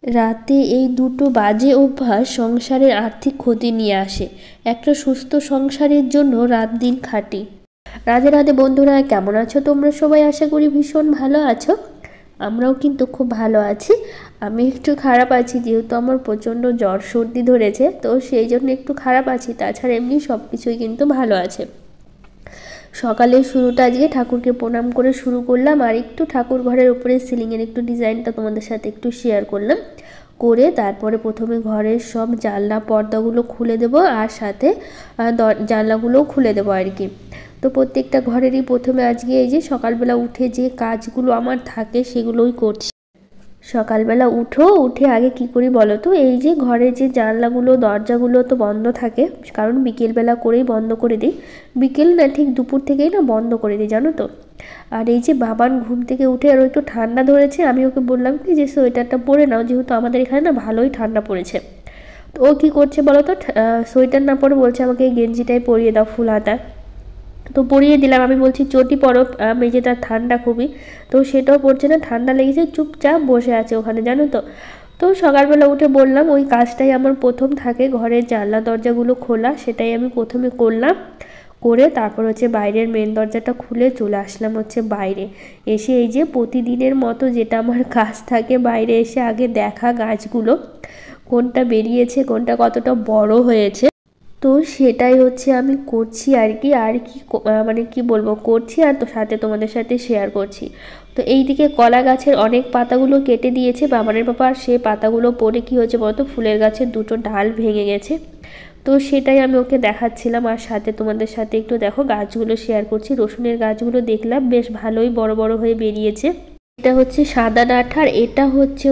রাতে এই দুটো বাজে অভ্যাস সংসারের আর্থিক ক্ষতি নিয়ে আসে। একটা সুস্থ সংসারের জন্য রাত দিন খাটি। রাধে রাধে বন্ধুরা, কেমন আছো তোমরা সবাই? আশা করি ভীষণ ভালো আছো। আমরাও কিন্তু খুব ভালো আছি। আমি একটু খারাপ আছি, যেহেতু আমার প্রচণ্ড জ্বর সর্দি ধরেছে, তো সেই জন্য একটু খারাপ আছি। তাছাড়া এমনি সব কিছুই কিন্তু ভালো আছে। সকালের শুরুটা আজকে ঠাকুরকে প্রণাম করে শুরু করলাম, আর একটু ঠাকুর ঘরের উপরে সিলিংয়ের একটু ডিজাইনটা তোমাদের সাথে একটু শেয়ার করলাম। করে তারপরে প্রথমে ঘরের সব জানলা পর্দাগুলো খুলে দেবো, আর সাথে জানলাগুলোও খুলে দেবো আর কি। তো প্রত্যেকটা ঘরেরই প্রথমে আজকে এই যে সকালবেলা উঠে যে কাজগুলো আমার থাকে সেগুলোই করছি। সকালবেলা উঠে আগে কি করি বলো তো, এই যে ঘরের যে জানলাগুলো দরজাগুলো তো বন্ধ থাকে, কারণ বিকেলবেলা করেই বন্ধ করে দিই। বিকেল না, ঠিক দুপুর থেকেই না বন্ধ করে দিই, জানো তো। আর এই যে বাবান ঘুম থেকে উঠে আর একটু ঠান্ডা ধরেছে, আমি ওকে বললাম কি যে সোয়েটারটা পরে নাও, যেহেতু আমাদের এখানে না ভালোই ঠান্ডা পড়েছে। তো ও কী করছে বলো তো, সোয়েটার না পরে বলছে আমাকে এই গেঞ্জিটাই পরিয়ে দাও ফুল হাতা। তো পরিয়ে দিলাম। আমি বলছি চটি পরো, মেঝেটা ঠান্ডা খুবই। তো সেটাও পড়ছে না, ঠান্ডা লেগেছে, চুপচাপ বসে আছে ওখানে, জানো তো। তো সকালবেলা উঠে বললাম ওই কাজটাই আমার প্রথম থাকে, ঘরের জানলা দরজাগুলো খোলা, সেটাই আমি প্রথমে করলাম। করে তারপর হচ্ছে বাইরের মেন দরজাটা খুলে চলে আসলাম হচ্ছে বাইরে। এসে এই যে প্রতিদিনের মতো যেটা আমার কাজ থাকে, বাইরে এসে আগে দেখা গাছগুলো কোনটা বেরিয়েছে, কোনটা কতটা বড় হয়েছে, তো সেটাই হচ্ছে আমি করছি আর কি। মানে কি বলবো, করছি আর তো সাথে তোমাদের সাথে শেয়ার করছি। তো এইদিকে কলা গাছের অনেক পাতাগুলো কেটে দিয়েছে বাবানের পাপা, আর সে পাতাগুলো পড়ে কি হয়েছে বলতো, ফুলের গাছের দুটো ডাল ভেঙে গেছে। তো সেটাই আমি ওকে দেখাচ্ছিলাম, আর সাথে তোমাদের সাথে একটু দেখো গাছগুলো শেয়ার করছি। রসুনের গাছগুলো দেখলাম বেশ ভালোই বড় বড় হয়ে বেরিয়েছে। এটা হচ্ছে সাদা ডাঁট, আর এটা হচ্ছে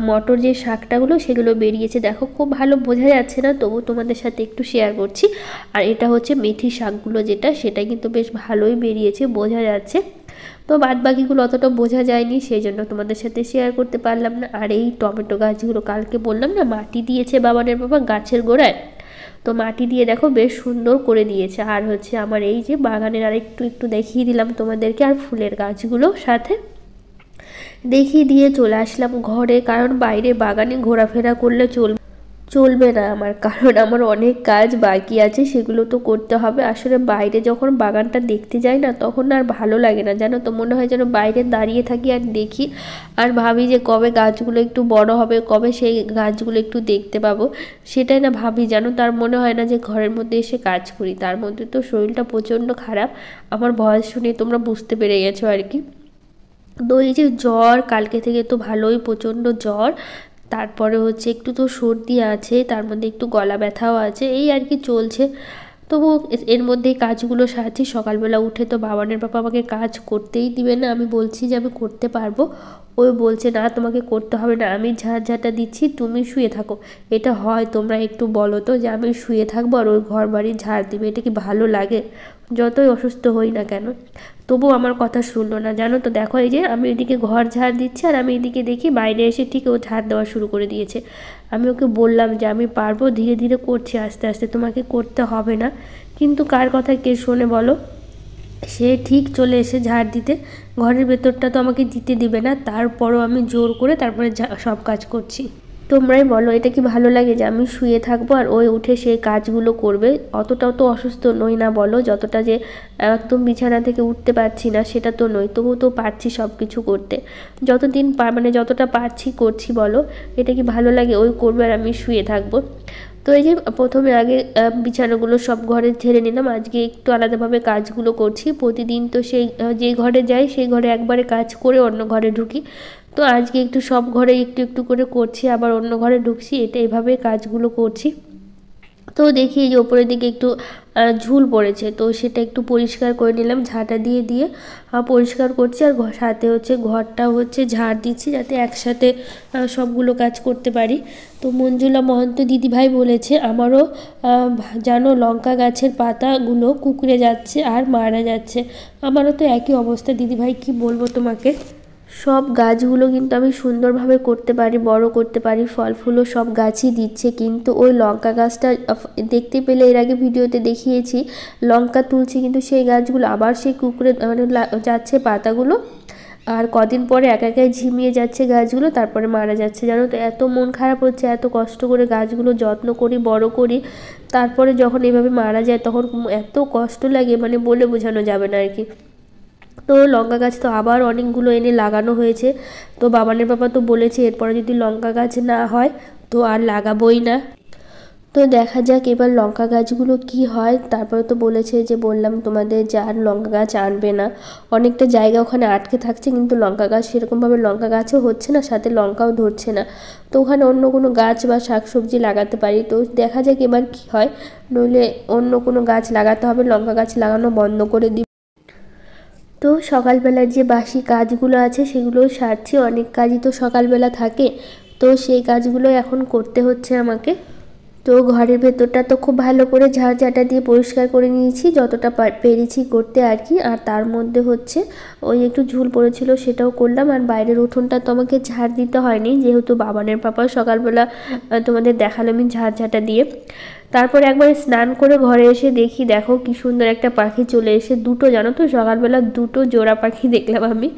মটর যে শাকটাগুলো সেগুলো বেরিয়েছে, দেখো খুব ভালো বোঝা যাচ্ছে না, তবু তোমাদের সাথে একটু শেয়ার করছি। আর এটা হচ্ছে মেথি শাকগুলো যেটা, সেটা কিন্তু বেশ ভালোই বেরিয়েছে, বোঝা যাচ্ছে। তো বাদ বাকিগুলো অতটা বোঝা যায়নি, সেই জন্য তোমাদের সাথে শেয়ার করতে পারলাম না। আর এই টমেটো গাছগুলো কালকে বললাম না মাটি দিয়েছে বাবানের বাবা গাছের গোড়ায়, তো মাটি দিয়ে দেখো বেশ সুন্দর করে দিয়েছে। আর হচ্ছে আমার এই যে বাগানের আর একটু দেখিয়ে দিলাম তোমাদেরকে, আর ফুলের গাছগুলো সাথে দেখিয়ে দিয়ে চলে আসলাম ঘরে, কারণ বাইরে বাগানে ঘোরাফেরা করলে চলবে না আমার, কারণ আমার অনেক কাজ বাকি আছে, সেগুলো তো করতে হবে। আসলে বাইরে যখন বাগানটা দেখতে যাই না, তখন আর ভালো লাগে না, জানো তো। মনে হয় যেন বাইরে দাঁড়িয়ে থাকি আর দেখি, আর ভাবি যে কবে গাছগুলো একটু বড় হবে, কবে সেই গাছগুলো একটু দেখতে পাবো, সেটাই না ভাবি, জানো। তার মনে হয় না যে ঘরের মধ্যে এসে কাজ করি। তার মধ্যে তো শরীরটা প্রচণ্ড খারাপ, আমার ভয়েস শুনে তোমরা বুঝতে পেরে গেছো আর কি। তো এই যে জ্বর, কালকে থেকে তো ভালোই প্রচণ্ড জ্বর, তারপরে হচ্ছে একটু তো সর্দি আছে, তার মধ্যে একটু গলা ব্যথাও আছে, এই আর কি চলছে। তবু এর মধ্যেই কাজগুলো সারছি। সকালবেলা উঠে তো বাবানের পাপা আমাকে কাজ করতেই দিবে না, আমি বলছি যে আমি করতে পারবো, ওই বলছে না তোমাকে করতে হবে না, আমি ঝাঁটা দিচ্ছি, তুমি শুয়ে থাকো। এটা হয় তোমরা একটু বলো তো, যে আমি শুয়ে থাকবো আর ওই ঘর বাড়ি ঝাড় দিবে, এটা কি ভালো লাগে? যতই অসুস্থ হই না কেন, তবু আমার কথা শুনলো না, জানো তো। দেখো এই যে আমি এদিকে ঘর ঝাড় দিচ্ছি, আর আমি এদিকে দেখি বাইরে এসে ঠিক ও ঝাড় দেওয়া শুরু করে দিয়েছে। আমি ওকে বললাম যে আমি পারবো, ধীরে ধীরে করছি, আস্তে আস্তে, তোমাকে করতে হবে না। কিন্তু কার কথা কে শোনে বলো। সে ঠিক চলে এসে ঝাড় দিতে, ঘরের ভেতরটা তো আমাকে দিতে দিবে না, তারপরও আমি জোর করে তারপরে সব কাজ করছি। তোমরাই বলো, এটা কি ভালো লাগে যে আমি শুয়ে থাকবো আর ওই উঠে সেই কাজগুলো করবে? অতটাও তো অসুস্থ নই না বলো, যতটা যে একদম বিছানা থেকে উঠতে পারছি না সেটা তো নই, তবু তো পারছি সব কিছু করতে। যতদিন মানে যতটা পারছি করছি, বলো এটা কি ভালো লাগে? ওই করবে আর আমি শুয়ে থাকবো। তো এই যে প্রথমে আগে বিছানাগুলো সব ঘরে ঝেড়ে নিলাম, আজকে একটু আলাদাভাবে কাজগুলো করছি। প্রতিদিন তো সেই যে ঘরে যাই সেই ঘরে একবারে কাজ করে অন্য ঘরে ঢুকি, তো আজকে একটু সব ঘরে একটু করে করছি, আবার অন্য ঘরে ঢুকছি, এটা এভাবে কাজগুলো করছি। তো দেখি এই যে ওপরের দিকে একটু ঝুল পড়েছে, তো সেটা একটু পরিষ্কার করে নিলাম, ঝাঁটা দিয়ে দিয়ে পরিষ্কার করছি। আর সাথে হচ্ছে ঘরটা হচ্ছে ঝাড় দিচ্ছি, যাতে একসাথে সবগুলো কাজ করতে পারি। তো মঞ্জুলা মহন্ত দিদিভাই বলেছে আমারও জানো লঙ্কা গাছের পাতাগুলো কুঁকড়ে যাচ্ছে আর মারা যাচ্ছে। আমারও তো একই অবস্থা দিদিভাই, কি বলবো তোমাকে। সব গাছগুলো কিন্তু আমি সুন্দরভাবে করতে পারি, বড় করতে পারি, ফল ফুলও সব গাছই দিচ্ছে, কিন্তু ওই লঙ্কা গাছটা দেখতে পেলে এর আগে ভিডিওতে দেখিয়েছি, লঙ্কা তুলছি কিন্তু সেই গাছগুলো আবার সেই কুকুরে মানে যাচ্ছে পাতাগুলো, আর কদিন পরে একা একাই ঝিমিয়ে যাচ্ছে গাছগুলো, তারপরে মারা যাচ্ছে। জানো তো, এত মন খারাপ হচ্ছে, এত কষ্ট করে গাছগুলো যত্ন করি, বড় করি, তারপরে যখন এভাবে মারা যায় তখন এত কষ্ট লাগে, মানে বলে বোঝানো যাবে না আর কি। তো লঙ্কা গাছ তো আবার অনেকগুলো এনে লাগানো হয়েছে। তো বাবানের বাবা তো বলেছে এরপরে যদি লঙ্কা গাছ না হয় তো আর লাগাবোই না। তো দেখা যাক এবার লঙ্কা গাছগুলো কি হয়। তারপরে তো বলেছে যে, বললাম তোমাদের যে আর লঙ্কা গাছ আনবে না, অনেকটা জায়গা ওখানে আটকে থাকছে, কিন্তু লঙ্কা গাছ সেরকমভাবে লঙ্কা গাছও হচ্ছে না, সাথে লঙ্কাও ধরছে না। তো ওখানে অন্য কোনো গাছ বা শাকসবজি লাগাতে পারি। তো দেখা যাক এবার কি হয়, নইলে অন্য কোনো গাছ লাগাতে হবে, লঙ্কা গাছ লাগানো বন্ধ করে দিই। তো সকালবেলার যে বাসি কাজগুলো আছে সেগুলো সারছি, অনেক কাজই তো সকালবেলা থাকে, তো সেই কাজগুলো এখন করতে হচ্ছে আমাকে। তো ঘরের ভেতরটা তো খুব ভালো করে ঝাড়ঝাঁটা দিয়ে পরিষ্কার করে নিয়েছি, যতটা পেরেছি করতে আর কি। আর তার মধ্যে হচ্ছে ওই একটু ঝুল পড়েছিল সেটাও করলাম। আর বাইরের উঠোনটা তো আমাকে ঝাড় দিতে হয়নি, যেহেতু বাবানের পাপা সকালবেলা তোমাদের দেখালাম আমি ঝাড়ঝাঁটা দিয়ে। তারপরে একবার স্নান করে ঘরে এসে দেখি, দেখো কি সুন্দর একটা পাখি চলে এসে, দুটো, জানো তো সকালবেলা দুটো জোড়া পাখি দেখলাম আমি।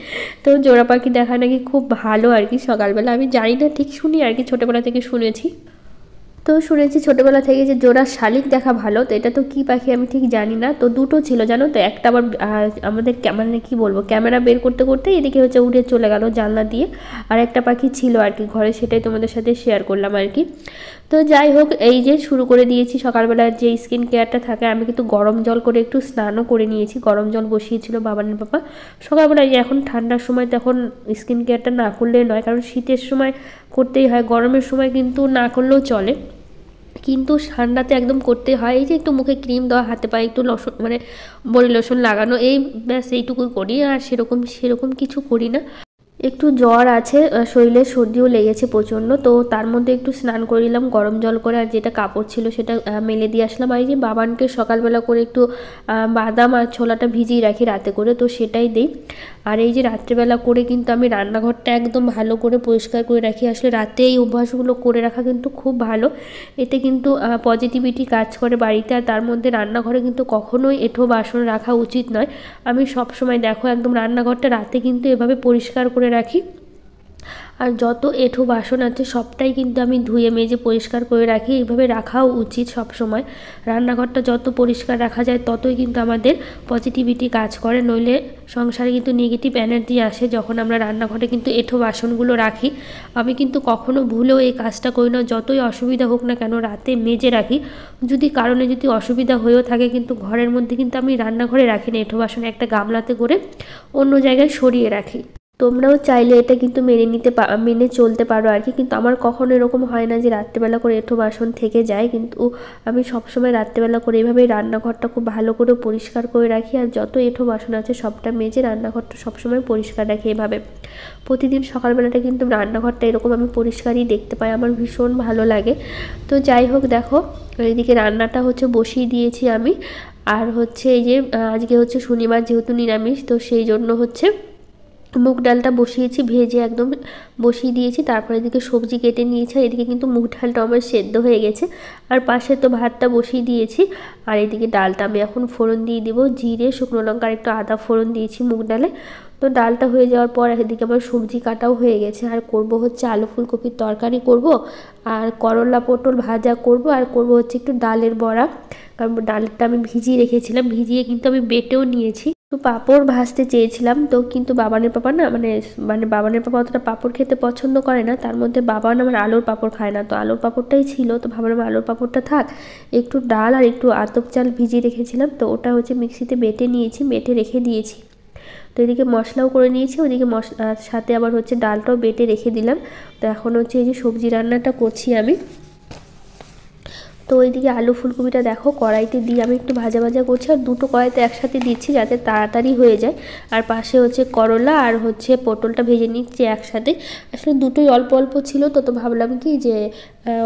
তো জোড়া পাখি দেখা নাকি খুব ভালো আর কি সকালবেলা, আমি জানি না ঠিক, শুনি আর কি, ছোটোবেলা থেকে শুনেছি। তো শুনেছি ছোটোবেলা থেকে যে জোড়া শালিক দেখা ভালো, তো এটা তো কী পাখি আমি ঠিক জানি না। তো দুটো ছিল জানো তো, একটা আবার আমাদের মানে কী বলবো, ক্যামেরা বের করতে করতে এদিকে হচ্ছে উড়ে চলে গেল জানলা দিয়ে। আর একটা পাখি ছিল আর কি ঘরে, সেটাই তোমাদের সাথে শেয়ার করলাম আর কি। তো যাই হোক, এই যে শুরু করে দিয়েছি সকালবেলার যে স্কিন কেয়ারটা থাকে, আমি কিন্তু গরম জল করে একটু স্নানও করে নিয়েছি, গরম জল বসিয়েছিল বাবানের বাবা সকালবেলায়। এখন ঠান্ডার সময় তখন স্কিন কেয়ারটা না করলেই নয়, কারণ শীতের সময় করতেই হয়, গরমের সময় কিন্তু না করলেও চলে, কিন্তু ঠান্ডাতে একদম করতে হয়। এই যে একটু মুখে ক্রিম দেওয়া, হাতে পায়ে একটু লোশন, মানে বডি লোশন লাগানো, এই ব্যাস এইটুকুই করি, আর সেরকম কিছু করি না। একটু জ্বর আছে, শরীরে সর্দিও লেগেছে প্রচণ্ড, তো তার মধ্যে একটু স্নান করে নিলাম গরম জল করে, আর যেটা কাপড় ছিল সেটা মেলে দিয়ে আসলাম। আর এই যে বাবানকে সকালবেলা করে একটু বাদাম আর ছোলাটা ভিজিয়ে রাখি রাতে করে, তো সেটাই দিই। আর এই যে রাত্রেবেলা করে কিন্তু আমি রান্নাঘরটা একদম ভালো করে পরিষ্কার করে রাখি। আসলে রাতে এই অভ্যাসগুলো করে রাখা কিন্তু খুব ভালো, এতে কিন্তু পজিটিভিটি কাজ করে বাড়িতে। আর তার মধ্যে রান্নাঘরে কিন্তু কখনোই এঁঠো বাসন রাখা উচিত নয়। আমি সব সময় দেখো একদম রান্নাঘরটা রাতে কিন্তু এভাবে পরিষ্কার করে রাখি। আর যত এঁঠো বাসন আছে সবটাই কিন্তু আমি ধুয়ে মেজে পরিষ্কার করে রাখি, এইভাবে রাখাও উচিত সব সময়। রান্নাঘরটা যত পরিষ্কার রাখা যায় ততই কিন্তু আমাদের পজিটিভিটি কাজ করে, নইলে সংসারে কিন্তু নেগেটিভ এনার্জি আসে যখন আমরা রান্নাঘরে কিন্তু এঁঠো বাসনগুলো রাখি। আমি কিন্তু কখনো ভুলেও এই কাজটা করি না, যতই অসুবিধা হোক না কেন রাতে মেজে রাখি। যদি কারণে যদি অসুবিধা হয়েও থাকে কিন্তু ঘরের মধ্যে কিন্তু আমি রান্নাঘরে রাখি না এঁঠো বাসন, একটা গামলাতে করে অন্য জায়গায় সরিয়ে রাখি। তোমরাও চাইলে এটা কিন্তু মেনে চলতে পারো আর কি, কিন্তু আমার কখনো এরকম হয় না যে রাত্রেবেলা করে এঁঠো বাসন থেকে যায়, কিন্তু আমি সবসময় রাত্রেবেলা করে এইভাবেই রান্নাঘরটা খুব ভালো করে পরিষ্কার করে রাখি। আর যত এঁঠো বাসন আছে সবটা মেজে রান্নাঘরটা সবসময় পরিষ্কার রাখি এভাবে। প্রতিদিন সকালবেলাটা কিন্তু রান্নাঘরটা এরকম আমি পরিষ্কারই দেখতে পাই, আমার ভীষণ ভালো লাগে। তো যাই হোক, দেখো এইদিকে রান্নাটা হচ্ছে বসিয়ে দিয়েছি আমি। আর হচ্ছে এই যে আজকে হচ্ছে শনিবার, যেহেতু নিরামিষ, তো সেই জন্য হচ্ছে মুগ ডালটা বসিয়েছি, ভেজে একদম বসিয়ে দিয়েছি। তারপরে এদিকে সবজি কেটে নিয়েছি, আর এদিকে কিন্তু মুগ ডালটা আমার সেদ্ধ হয়ে গেছে। আর পাশে তো ভাতটা বসিয়ে দিয়েছি, আর এদিকে ডালটা আমি এখন ফোড়ন দিয়ে দিব, জিরে, শুকনো লঙ্কা আর একটু আদা ফোড়ন দিয়েছি মুগ ডালে। তো ডালটা হয়ে যাওয়ার পর এদিকে আমার সবজি কাটাও হয়ে গেছে, আর করব হচ্ছে আলু ফুলকপির তরকারি করব, আর করলা পটল ভাজা করব, আর করব হচ্ছে একটু ডালের বড়া, কারণ ডালটা আমি ভিজিয়ে রেখেছিলাম, ভিজিয়ে কিন্তু আমি বেটেও নিয়েছি। তো পাঁপড় ভাজতে চেয়েছিলাম, তো কিন্তু বাবানের পাপা না, মানে বাবানের পাপা অতটা পাঁপড় খেতে পছন্দ করে না, তার মধ্যে বাবা না আমার আলুর পাঁপড় খায় না, তো আলুর পাঁপড়টাই ছিল, তো ভাবলাম আলুর পাঁপড়টা থাক। একটু ডাল আর একটু আতপ চাল ভিজিয়ে রেখেছিলাম, তো ওটা হচ্ছে মিক্সিতে বেটে নিয়েছি, বেটে রেখে দিয়েছি। তো এদিকে মশলাও করে নিয়েছি, ওইদিকে সাথে আবার হচ্ছে ডালটাও বেটে রেখে দিলাম। তো এখন হচ্ছে এই যে সবজি রান্নাটা করছি আমি। তো ওইদিকে আলু ফুলকপিটা দেখো কড়াইতে দিয়ে আমি একটু ভাজা ভাজা করছি, আর দুটো কড়াইতে একসাথে দিচ্ছি যাতে তাড়াতাড়ি হয়ে যায়। আর পাশে হচ্ছে করলা আর হচ্ছে পটলটা ভেজে নিচ্ছি একসাথে। আসলে দুটোই অল্প অল্প ছিল, তো ভাবলাম কি যে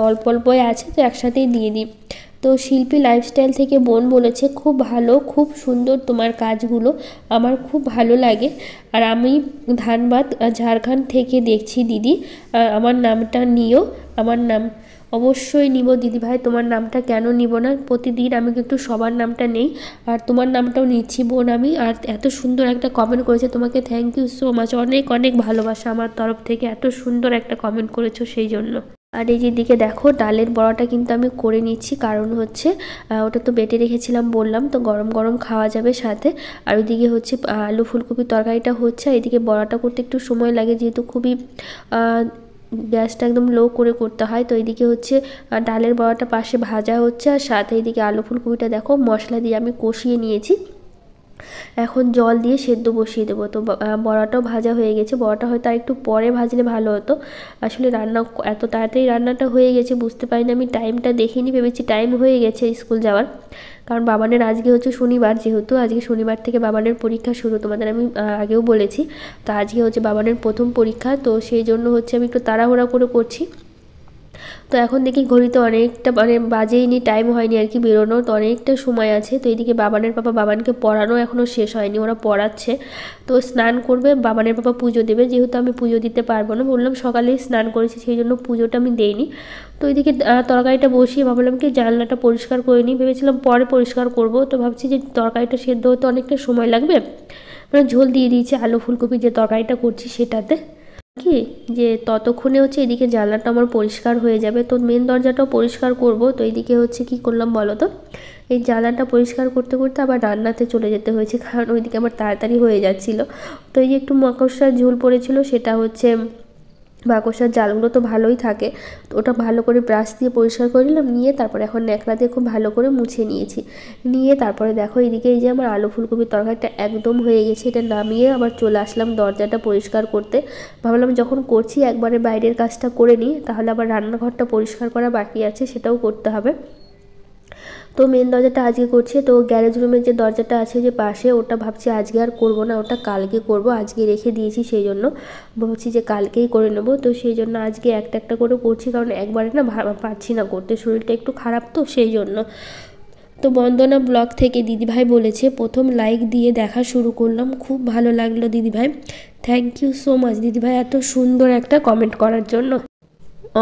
অল্প অল্পই আছে, তো একসাথেই দিয়ে দিই। তো শিল্পী লাইফস্টাইল থেকে বোন বলেছে খুব ভালো, খুব সুন্দর তোমার কাজগুলো, আমার খুব ভালো লাগে। আর আমি ধানবাদ ঝাড়খণ্ড থেকে দেখছি দিদি, আমার নামটা নিও, আমার নাম অবশ্যই নিব দিদিভাই, তোমার নামটা কেন নিব না, প্রতিদিন আমি কিন্তু সবার নামটা নেই, আর তোমার নামটাও নিচ্ছি বোন আমি। আর এত সুন্দর একটা কমেন্ট করেছে, তোমাকে থ্যাংক ইউ সো মাচ, অনেক অনেক ভালোবাসা আমার তরফ থেকে, এত সুন্দর একটা কমেন্ট করেছো সেই জন্য। আর এই যেদিকে দেখো ডালের বড়াটা কিন্তু আমি করে নিচ্ছি, কারণ হচ্ছে ওটা তো বেটে রেখেছিলাম বললাম, তো গরম গরম খাওয়া যাবে সাথে। আর ওইদিকে হচ্ছে আলু ফুলকপির তরকারিটা হচ্ছে, আর এদিকে বড়াটা করতে একটু সময় লাগে, যেহেতু খুবই গ্যাসটা একদম লো করে করতে হয়। তো এইদিকে হচ্ছে ডালের বড়াটা পাশে ভাজা হচ্ছে, আর সাথে এইদিকে আলু ফুলকপিটা দেখো মশলা দিয়ে আমি কষিয়ে নিয়েছি, এখন জল দিয়ে সেদ্ধ বসিয়ে দেবো। তো বড়াটাও ভাজা হয়ে গেছে, বড়াটা হয়তো আর একটু পরে ভাজলে ভালো হতো, আসলে রান্না এত তাড়াতাড়ি রান্নাটা হয়ে গেছে বুঝতে পারিনি, আমি টাইমটা দেখিনি, ভেবেছি টাইম হয়ে গেছে স্কুল যাওয়ার, কারণ বাবানের আজকে হচ্ছে শনিবার, যেহেতু আজকে শনিবার থেকে বাবানের পরীক্ষা শুরু, তোমাদের আমি আগেও বলেছি। তো আজকে হচ্ছে বাবানের প্রথম পরীক্ষা, তো সেই জন্য হচ্ছে আমি একটু তাড়াহুড়া করে করছি। তো এখন দেখি ঘড়িতে অনেকটা মানে বাজেইনি, টাইম হয়নি আর কি বেরোনোর, তো অনেকটা সময় আছে। তো এইদিকে বাবানের পাপা বাবানকে পড়ানো এখনও শেষ হয়নি, ওরা পড়াচ্ছে। তো স্নান করবে, বাবানের পাপা পুজো দেবে, যেহেতু আমি পুজো দিতে পারবো না, বললাম সকালেই স্নান করেছি সেই জন্য পুজোটা আমি দেইনি। তো এইদিকে তরকারিটা বসিয়ে ভাবলাম কি জানলাটা পরিষ্কার করে নিই, ভেবেছিলাম পরে পরিষ্কার করব, তো ভাবছি যে তরকারিটা সেদ্ধ হতে অনেকটা সময় লাগবে, মানে ঝোল দিয়ে দিয়েছি আলু ফুলকপি যে তরকারিটা করছি সেটাতে, কি যে ততক্ষণে হচ্ছে এদিকে জানলাটা আমার পরিষ্কার হয়ে যাবে। তো মেন দরজাটাও পরিষ্কার করব, তো এইদিকে হচ্ছে কি করলাম বলো তো, এই জানলাটা পরিষ্কার করতে করতে আবার রান্নাতে চলে যেতে হয়েছে, কারণ ওইদিকে আমার তাড়াতাড়ি হয়ে যাচ্ছিল। তো এই যে একটু মাকড়সার ঝোল পড়েছিল, সেটা হচ্ছে মাকড়সার জালগুলো তো ভালোই থাকে, তো ওটা ভালো করে ব্রাশ দিয়ে পরিষ্কার করে নিলাম, নিয়ে তারপরে এখন ন্যাকড়া দিয়ে খুব ভালো করে মুছে নিয়েছি, নিয়ে তারপরে দেখো এদিকে এই যে আমার আলু ফুলকপির তরকারিটা একদম হয়ে গেছে, এটা নামিয়ে আবার চলে আসলাম দরজাটা পরিষ্কার করতে। ভাবলাম যখন করছি একবারে বাইরের কাজটা করে নিই, তাহলে আবার রান্নাঘরটা পরিষ্কার করা বাকি আছে, সেটাও করতে হবে। তো মেন দরজাটা আজকে করছি, তো গ্যারেজ রুমের যে দরজাটা আছে যে পাশে, ওটা ভাবছি আজকে আর করব না, ওটা কালকে করব, আজকে রেখে দিয়েছি সেই জন্য ভাবছি যে কালকেই করে নেব। তো সেই জন্য আজকে একটা একটা করে করছি, কারণ একবারে না পারছি না করতে, শরীরটা একটু খারাপ তো সেই জন্য। তো বন্দনা ব্লগ থেকে দিদিভাই বলেছে প্রথম লাইক দিয়ে দেখা শুরু করলাম, খুব ভালো লাগলো দিদিভাই, থ্যাংক ইউ সো মাচ দিদিভাই এত সুন্দর একটা কমেন্ট করার জন্য,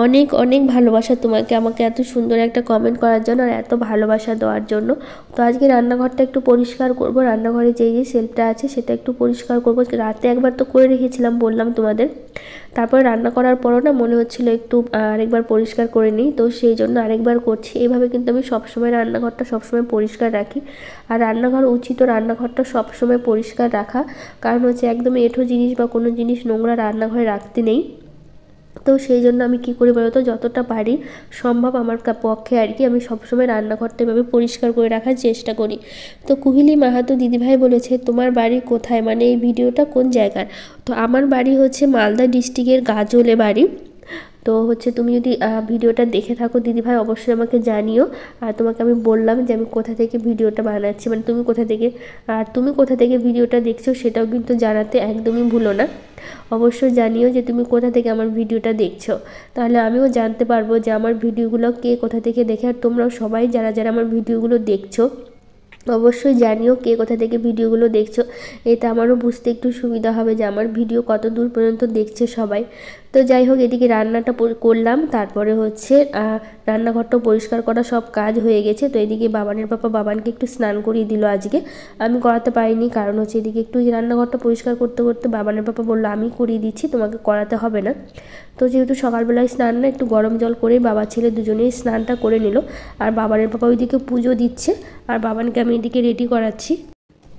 অনেক অনেক ভালোবাসা তোমাকে, আমাকে এত সুন্দর একটা কমেন্ট করার জন্য আর এত ভালোবাসা দেওয়ার জন্য। তো আজকে রান্নাঘরটা একটু পরিষ্কার করব, রান্নাঘরে যেই যে সেলফটা আছে সেটা একটু পরিষ্কার করব, রাতে একবার তো করে রেখেছিলাম বললাম তোমাদের, তারপরে রান্না করার পরও না মনে হচ্ছিল একটু আরেকবার পরিষ্কার করে নিই, তো সেই জন্য আরেকবার করছি। এইভাবে কিন্তু আমি সবসময় রান্নাঘরটা সবসময় পরিষ্কার রাখি, আর রান্নাঘর উচিত রান্নাঘরটা সবসময় পরিষ্কার রাখা, কারণ হচ্ছে একদম এঁঠো জিনিস বা কোনো জিনিস নোংরা রান্নাঘরে রাখতে নেই। তো সেই জন্য আমি কী করি বলতো, যতটা পারি সম্ভব আমার পক্ষে আর কি, আমি সবসময় রান্নাঘরটা এভাবে পরিষ্কার করে রাখার চেষ্টা করি। তো কুহিলি মাহাতো দিদিভাই বলেছে তোমার বাড়ি কোথায়, মানে এই ভিডিওটা কোন জায়গার। তো আমার বাড়ি হচ্ছে মালদা ডিস্ট্রিক্টের গাজলে বাড়ি। তো হচ্ছে তুমি যদি ভিডিওটা দেখে থাকো দিদিভাই অবশ্যই আমাকে জানিও, আর তোমাকে আমি বললাম যে আমি কোথা থেকে ভিডিওটা বানাচ্ছি, মানে তুমি কোথা থেকে ভিডিওটা দেখছো সেটাও কিন্তু জানাতে একদমই ভুলো না, অবশ্যই জানিও যে তুমি কোথা থেকে আমার ভিডিওটা দেখছো, তাহলে আমিও জানতে পারবো যে আমার ভিডিওগুলো কে কোথা থেকে দেখে। আর তোমরাও সবাই যারা যারা আমার ভিডিওগুলো দেখছো অবশ্যই জানিও কে কোথা থেকে ভিডিওগুলো দেখছো, এতে আমারও বুঝতে একটু সুবিধা হবে যে আমার ভিডিও কত দূর পর্যন্ত দেখছে সবাই। তো যাই হোক এদিকে রান্নাটা করলাম, তারপরে হচ্ছে রান্নাঘরটা পরিষ্কার করা সব কাজ হয়ে গেছে। তো এদিকে বাবানের পাপা বাবানকে একটু স্নান করিয়ে দিল, আজকে আমি করাতে পারিনি, কারণ হচ্ছে এদিকে একটু রান্নাঘরটা পরিষ্কার করতে করতে বাবানের পাপা বললো আমি করিয়ে দিচ্ছি তোমাকে করাতে হবে না। তো যেহেতু সকালবেলায় স্নান না, একটু গরম জল করে বাবা ছেলে দুজনেই স্নানটা করে নিল, আর বাবানের পাপা ওইদিকে পুজো দিচ্ছে, আর বাবানকে আমি এদিকে রেডি করাচ্ছি।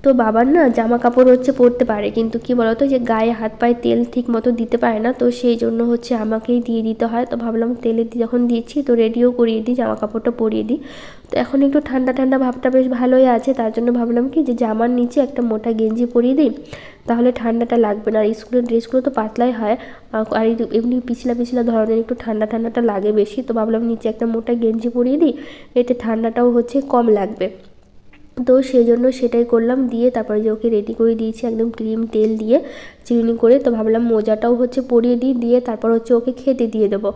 তো বাবার না জামা কাপড় হচ্ছে পরতে পারে, কিন্তু কি বলতো যে গায়ে হাত পায়ে তেল ঠিক মতো দিতে পারে না, তো সেই জন্য হচ্ছে আমাকেই দিয়ে দিতে হয়। তো ভাবলাম তেলে যখন দিচ্ছি তো রেডিও করিয়ে দিই, জামা কাপড়টা পরিয়ে দিই। তো এখন একটু ঠান্ডা ঠান্ডা ভাবটা বেশ ভালোই আছে, তার জন্য ভাবলাম কি যে জামার নিচে একটা মোটা গেঞ্জি পরিয়ে দিই, তাহলে ঠান্ডাটা লাগবে না। আর স্কুলের ড্রেসগুলো তো পাতলাই হয়, আর এমনি পিছলা পিছলা ধরনের একটু ঠান্ডাটা লাগে বেশি, তো ভাবলাম নিচে একটা মোটা গেঞ্জি পরিয়ে দিই, এতে ঠান্ডাটাও হচ্ছে কম লাগবে। তো সেই জন্য সেটাই করলাম, দিয়ে তারপরে যে ওকে রেডি করে দিয়েছি একদম ক্রিম তেল দিয়ে চিরুনি করে। তো ভাবলাম মোজাটাও হচ্ছে পরিয়ে দিই, দিয়ে তারপর হচ্ছে ওকে খেতে দিয়ে দেবো,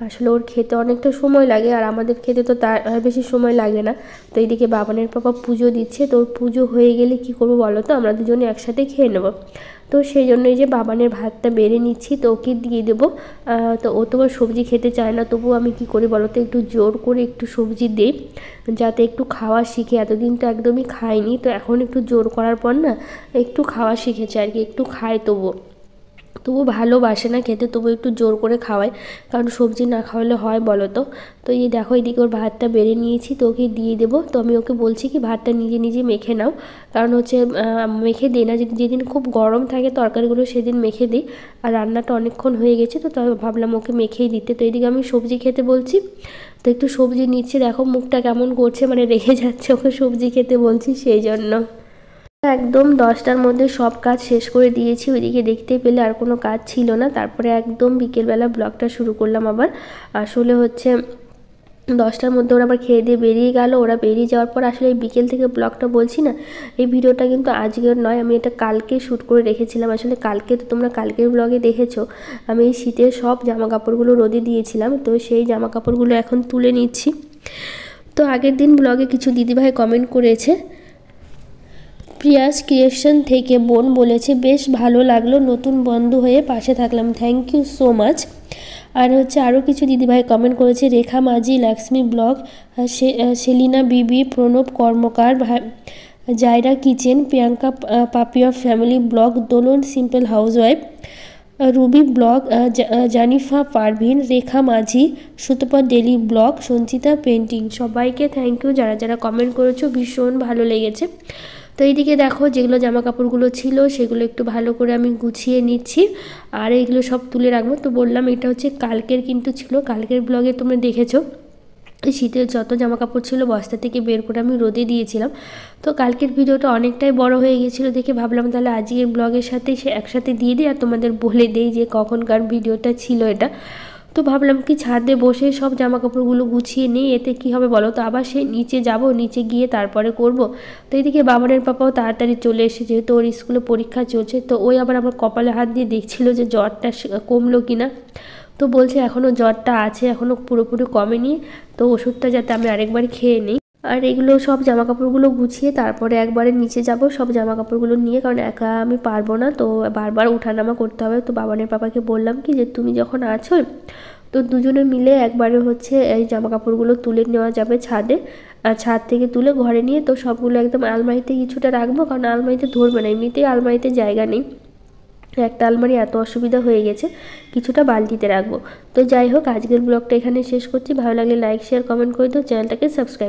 আসলে ওর খেতে অনেকটা সময় লাগে, আর আমাদের খেতে তো তার বেশি সময় লাগে না। তো এইদিকে বাবানের পাপা পুজো দিচ্ছে, তো ওর পুজো হয়ে গেলে কি করবো বলো তো, আমরা দুজনে একসাথে খেয়ে নেবো। তো সেই জন্য এই যে বাবানের ভাতটা বেড়ে নিচ্ছি, তো ওকে দিয়ে দেবো। তো ও তো সবজি খেতে চায় না, তবুও আমি কি করি বলো তো, একটু জোর করে একটু সবজি দিই যাতে একটু খাওয়া শিখে। এতদিন তো একদমই খায়নি, তো এখন একটু জোর করার পর না একটু খাওয়া শিখেছে আর কি, একটু খায় তবু ভালোবাসে না খেতে, তবু একটু জোর করে খাওয়াই, কারণ সবজি না খাওয়ালে হয় বলো তো। তো এই দেখো এদিকে ওর ভাতটা বেড়ে নিয়েছি, তো ওকে দিয়ে দেবো। তো আমি ওকে বলছি কি ভাতটা নিজে নিজে মেখে নাও, কারণ হচ্ছে মেখে দিই না, যেদিন খুব গরম থাকে তরকারিগুলো সেদিন মেখে দিই, আর রান্নাটা অনেকক্ষণ হয়ে গেছে তো তাই ভাবলাম ওকে মেখেই দিতে। তো এদিকে আমি সবজি খেতে বলছি, তো একটু সবজি নিচ্ছে, দেখো মুখটা কেমন করছে, মানে রেগে যাচ্ছে ওকে সবজি খেতে বলছি সেই জন্য। একদম 10টার মধ্যে সব কাজ শেষ করে দিয়েছি, ওইদিকে দেখতেই পেলে আর কোনো কাজ ছিল না। তারপরে একদম বিকেলবেলা ব্লগটা শুরু করলাম আবার। আসলে হচ্ছে 10টার মধ্যে ওরা আবার খেয়ে দিয়ে বেরিয়ে গেল। ওরা বেরিয়ে যাওয়ার পর আসলে এই বিকেল থেকে ব্লগটা বলছি না, এই ভিডিওটা কিন্তু আজকের নয়, আমি এটা কালকে শ্যুট করে রেখেছিলাম। আসলে কালকে তো তোমরা কালকের ব্লগে দেখেছো আমি এই শীতের সব জামা কাপড়গুলো রোদে দিয়েছিলাম, তো সেই জামা কাপড়গুলো এখন তুলে নিচ্ছি। তো আগের দিন ব্লগে কিছু দিদিভাই কমেন্ট করেছে, প্রিয়াস ক্রিয়েশন থেকে বোন বলেছে বেশ ভালো লাগলো, নতুন বন্ধু হয়ে পাশে থাকলাম, থ্যাংক ইউ সো মাচ। আর হচ্ছে আরও কিছু দিদিভাই কমেন্ট করেছে, রেখা মাঝি, Lakshmi blog, Selina Bibi, Pranab Karmakar, Zaira kitchen, Priyanka Papiya family blog, Dolon simple housewife, Ruby blog, Janifa Parvin, Rekha Majhi, Sutapa daily blog, Sanchita painting. সবাইকে থ্যাংক ইউ যারা যারা কমেন্ট করেছো, ভীষণ ভালো লেগেছে। তো এইদিকে দেখো যেগুলো জামা কাপড়গুলো ছিল সেগুলো একটু ভালো করে আমি গুছিয়ে নিচ্ছি, আর এইগুলো সব তুলে রাখবো। তো বললাম এটা হচ্ছে কালকের কিন্তু ছিল, কালকের ব্লগে তোমরা দেখেছো শীতের যত জামা কাপড় ছিল বস্তা থেকে বের করে আমি রোদে দিয়েছিলাম। তো কালকের ভিডিওটা অনেকটাই বড় হয়ে গিয়েছিলো দেখে ভাবলাম তাহলে আজকের ব্লগের সাথে সে একসাথে দিয়ে দিই, আর তোমাদের বলে দেই যে কখনকার ভিডিওটা ছিল এটা। তো ভাবলাম কি ছাদে বসে সব জামা কাপড়গুলো গুছিয়ে নিই, এতে কি হবে বলো তো, আবার সে নিচে যাব, নিচে গিয়ে তারপরে করব। তো এদিকে বাবানের পাপাও তাড়াতাড়ি চলে এসে, যেহেতু ওর স্কুলে পরীক্ষা চলছে, তো ওই আবার আমার কপালে হাত দিয়ে দেখছিল যে জ্বরটা কমলো কিনা। তো বলছে এখনও জ্বরটা আছে, এখনও পুরোপুরি কমেনি, তো ওষুধটা যাতে আমি আরেকবার খেয়ে নিই। আর এগুলো সব জামা কাপড়গুলো গুছিয়ে তারপরে একবারে নিচে যাব সব জামা কাপড়গুলো নিয়ে, কারণ একা আমি পারবো না, তো বারবার ওঠানামা করতে হবে। তো বাবানের পাপাকে বললাম কি যে তুমি যখন আছো তো দুজনে মিলে একবারে হচ্ছে এই জামা কাপড়গুলো তুলে নেওয়া যাবে ছাদে, ছাদ থেকে তুলে ঘরে নিয়ে তো সবগুলো একদম আলমারিতে কিছুটা রাখবো, কারণ আলমারিতে ধরবে না, এমনিতেই আলমারিতে জায়গা নেই, একটা আলমারি এত অসুবিধা হয়ে গেছে, কিছুটা বালতিতে রাখবো। তো যাই হোক আজকের ব্লগটা এখানে শেষ করছি, ভালো লাগলে লাইক শেয়ার কমেন্ট করে দিও, চ্যানেলটাকে সাবস্ক্রাইব।